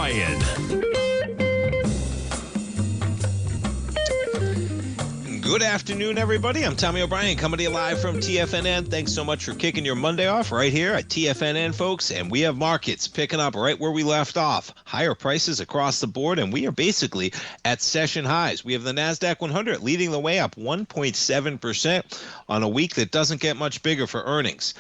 O'Brien. Good afternoon, everybody. I'm Tommy O'Brien coming to you live from TFNN. Thanks so much for kicking your Monday off right here at TFNN, folks. And we have markets picking up right where we left off. Higher prices across the board, and we are basically at session highs. We have the NASDAQ 100 leading the way up 1.7% on a week that doesn't get much bigger for earnings.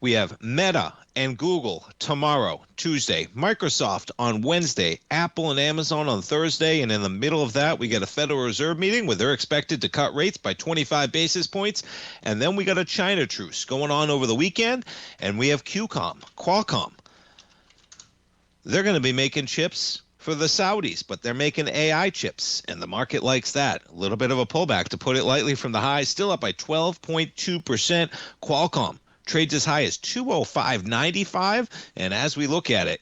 We have Meta and Google tomorrow, Tuesday, Microsoft on Wednesday, Apple and Amazon on Thursday, and in the middle of that, we got a Federal Reserve meeting where they're expected to cut rates by 25 basis points, and then we got a China truce going on over the weekend, and we have Qualcomm. They're going to be making chips for the Saudis, but they're making AI chips, and the market likes that. A little bit of a pullback, to put it lightly, from the highs, still up by 12.2%. Qualcomm trades as high as 205.95, and as we look at it,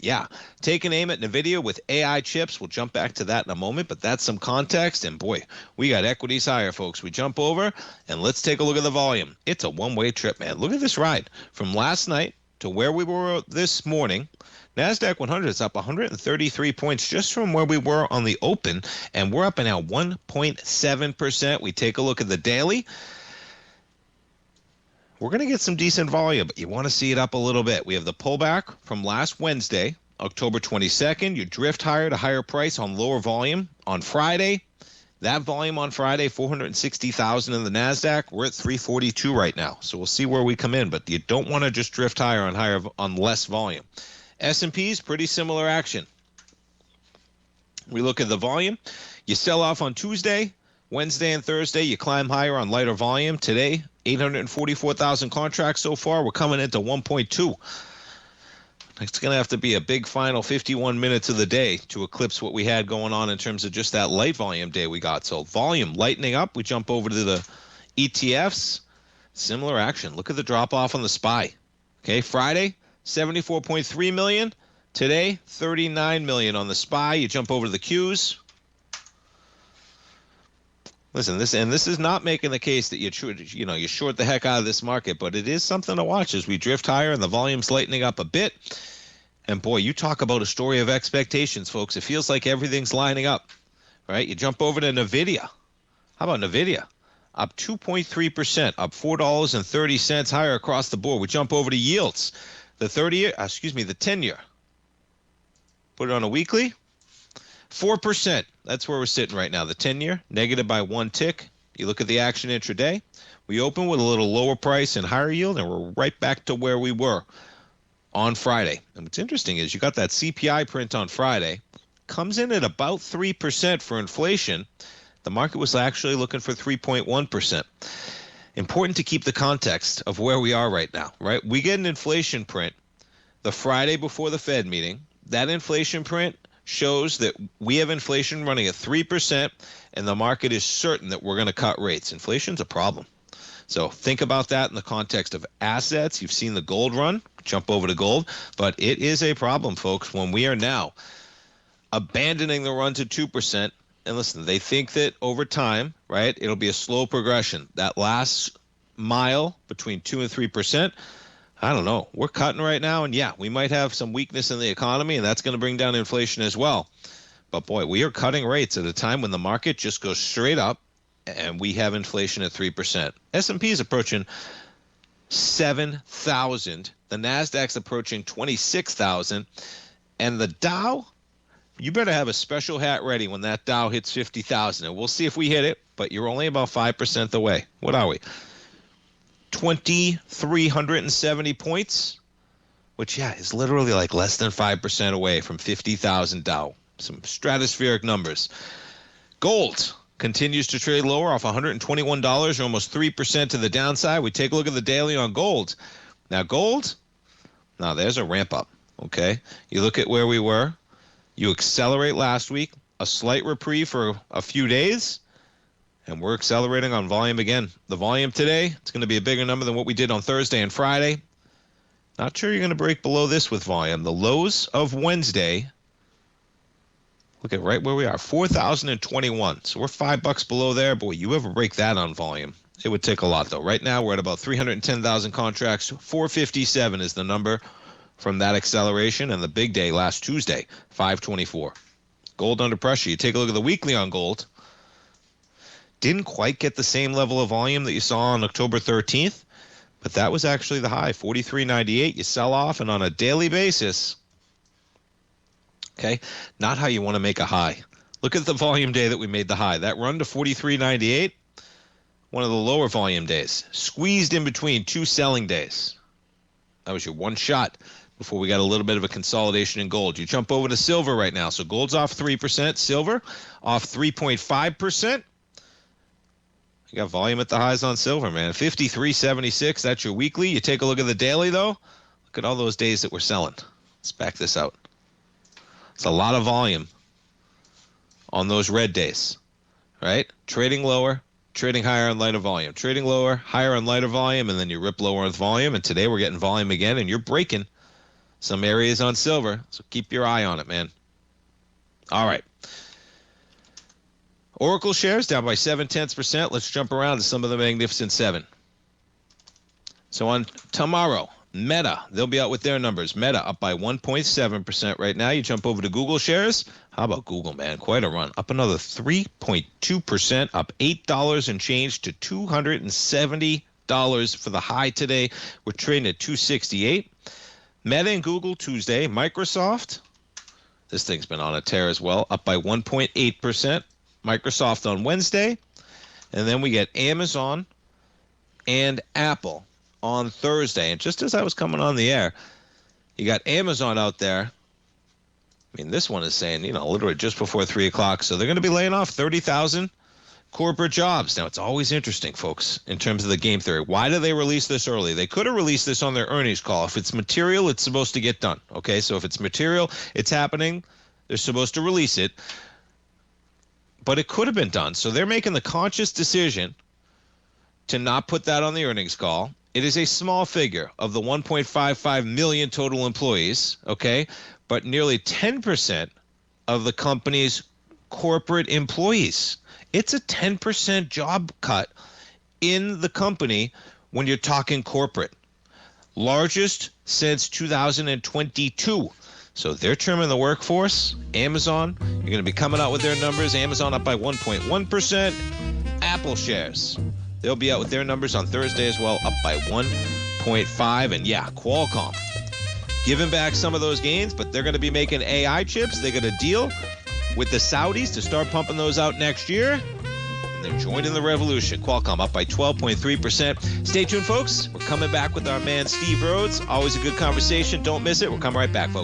take an aim at NVIDIA with AI chips. We'll jump back to that in a moment, but that's some context, and boy, we got equities higher, folks. We jump over, and let's take a look at the volume. It's a one-way trip, man. Look at this ride from last night to where we were this morning. NASDAQ 100 is up 133 points just from where we were on the open, and we're up now 1.7%. We take a look at the daily. We're going to get some decent volume, but you want to see it up a little bit. We have the pullback from last Wednesday, October 22nd. You drift higher to higher price on lower volume. On Friday, that volume on Friday, 460,000 in the NASDAQ. We're at 342 right now, so we'll see where we come in, but you don't want to just drift higher on less volume. S&P's pretty similar action. We look at the volume. You sell off on Tuesday, Wednesday and Thursday, you climb higher on lighter volume. Today, 844,000 contracts so far. We're coming into 1.2. It's going to have to be a big final 51 minutes of the day to eclipse what we had going on in terms of just that light volume day we got. So volume lightening up. We jump over to the ETFs. Similar action. Look at the drop off on the SPY. Okay, Friday, 74.3 million. Today, 39 million on the SPY. You jump over to the Qs. Listen, this is not making the case that you short the heck out of this market, but it is something to watch as we drift higher and the volume's lightening up a bit. And boy, you talk about a story of expectations, folks. It feels like everything's lining up, right? You jump over to NVIDIA. How about NVIDIA? Up 2.3%, up $4.30 higher across the board. We jump over to yields. The 10-year. Put it on a weekly. 4%. That's where we're sitting right now. The 10-year, negative by one tick. You look at the action intraday. We open with a little lower price and higher yield, and we're right back to where we were on Friday. And what's interesting is you got that CPI print on Friday. Comes in at about 3% for inflation. The market was actually looking for 3.1%. Important to keep the context of where we are right now, right? We get an inflation print the Friday before the Fed meeting. That inflation print shows that we have inflation running at 3%, and the market is certain that we're going to cut rates. Inflation's a problem. So think about that in the context of assets. You've seen the gold run. Jump over to gold. But it is a problem, folks, when we are now abandoning the run to 2%. And listen, they think that over time, right, it'll be a slow progression. That last mile between 2 and 3%, I don't know. We're cutting right now, and we might have some weakness in the economy, and that's going to bring down inflation as well. But boy, we are cutting rates at a time when the market just goes straight up, and we have inflation at 3%. S&P is approaching 7,000. The NASDAQ's approaching 26,000. And the Dow, you better have a special hat ready when that Dow hits 50,000. And we'll see if we hit it, but you're only about 5% away. What are we? 2,370 points, which, is literally like less than 5% away from 50,000 Dow. Some stratospheric numbers. Gold continues to trade lower off $121, or almost 3% to the downside. We take a look at the daily on gold. Now, gold, there's a ramp up, okay? You look at where we were. You accelerate last week, a slight reprieve for a few days, and we're accelerating on volume again. The volume today, it's going to be a bigger number than what we did on Thursday and Friday. Not sure you're going to break below this with volume. The lows of Wednesday, look at right where we are, 4,021. So we're $5 below there. Boy, you ever break that on volume, it would take a lot, though. Right now, we're at about 310,000 contracts. 457 is the number from that acceleration, and the big day last Tuesday, 524. Gold under pressure. You take a look at the weekly on gold. Didn't quite get the same level of volume that you saw on October 13th, but that was actually the high, 43.98. You sell off, and on a daily basis, okay, not how you want to make a high. Look at the volume day that we made the high. That run to 43.98, one of the lower volume days, squeezed in between two selling days. That was your one shot before we got a little bit of a consolidation in gold. You jump over to silver right now. So gold's off 3%, silver off 3.5%. You got volume at the highs on silver, man. 53.76, that's your weekly. You take a look at the daily, though. Look at all those days that we're selling. Let's back this out. It's a lot of volume on those red days, right? Trading lower, trading higher on lighter volume. Trading lower, higher on lighter volume, and then you rip lower on volume. And today we're getting volume again, and you're breaking some areas on silver. So keep your eye on it, man. All right. Oracle shares down by 0.7%. Let's jump around to some of the Magnificent Seven. So on tomorrow, Meta, they'll be out with their numbers. Meta up by 1.7% right now. You jump over to Google shares. How about Google, man? Quite a run. Up another 3.2%, up $8 and change to $270 for the high today. We're trading at 268. Meta and Google Tuesday. Microsoft, this thing's been on a tear as well, up by 1.8%. Microsoft on Wednesday. And then we get Amazon and Apple on Thursday. And just as I was coming on the air, you got Amazon out there. I mean, this one is saying, literally just before 3 o'clock. So they're going to be laying off 30,000 corporate jobs. Now, it's always interesting, folks, in terms of the game theory. Why do they release this early? They could have released this on their earnings call. If it's material, it's supposed to get done. Okay, so if it's material, it's happening. They're supposed to release it. But it could have been done. So they're making the conscious decision to not put that on the earnings call. It is a small figure of the 1.55 million total employees, okay? But nearly 10% of the company's corporate employees. It's a 10% job cut in the company when you're talking corporate. Largest since 2022. So they're trimming the workforce. Amazon, you're going to be coming out with their numbers. Amazon up by 1.1%. Apple shares, they'll be out with their numbers on Thursday as well, up by 1.5%. And yeah, Qualcomm, giving back some of those gains, but they're going to be making AI chips. They got a deal with the Saudis to start pumping those out next year. And they're joining the revolution. Qualcomm up by 12.3%. Stay tuned, folks. We're coming back with our man Steve Rhodes. Always a good conversation. Don't miss it. We'll come right back, folks.